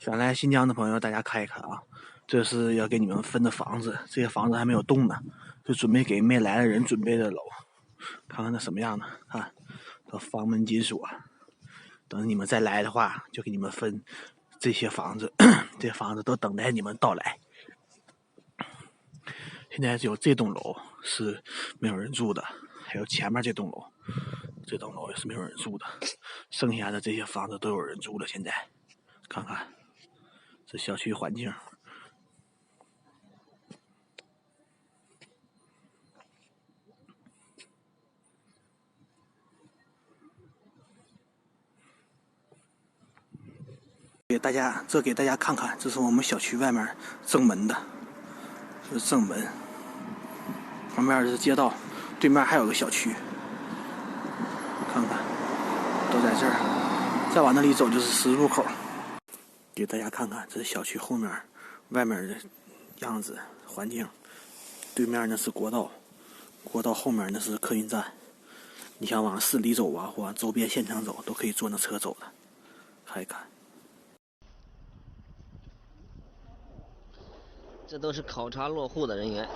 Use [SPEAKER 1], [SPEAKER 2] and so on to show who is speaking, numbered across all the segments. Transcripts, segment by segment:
[SPEAKER 1] 想来新疆的朋友，大家看一看啊，这是要给你们分的房子，这些房子还没有动呢，就准备给没来的人准备的楼。看看它什么样的，看，这房门紧锁，等你们再来的话，就给你们分这些房子，这些房子都等待你们到来。现在只有这栋楼是没有人住的，还有前面这栋楼，这栋楼也是没有人住的，剩下的这些房子都有人住了。现在看看这小区环境。给大家看看，这是我们小区外面正门的，这是正门，旁边是街道，对面还有个小区，看看都在这儿，再往那里走就是十字路口。给大家看看这是小区后面外面的样子环境，对面那是国道，国道后面那是客运站，你想往市里走啊，或往周边县城走，都可以坐那车走的，看一看。
[SPEAKER 2] 这都是考察落户的人员。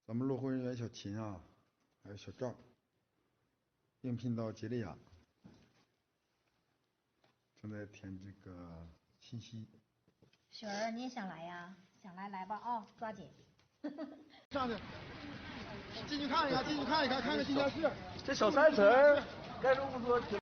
[SPEAKER 3] 咱们落户人员小秦啊，还有小赵，应聘到吉利亚，正在填这个信息。
[SPEAKER 4] 雪儿，你也想来呀？想来来吧啊，抓紧。
[SPEAKER 5] 上去，进去看一看，进去看一看，看看新家市。
[SPEAKER 6] 这小三层，该如不说。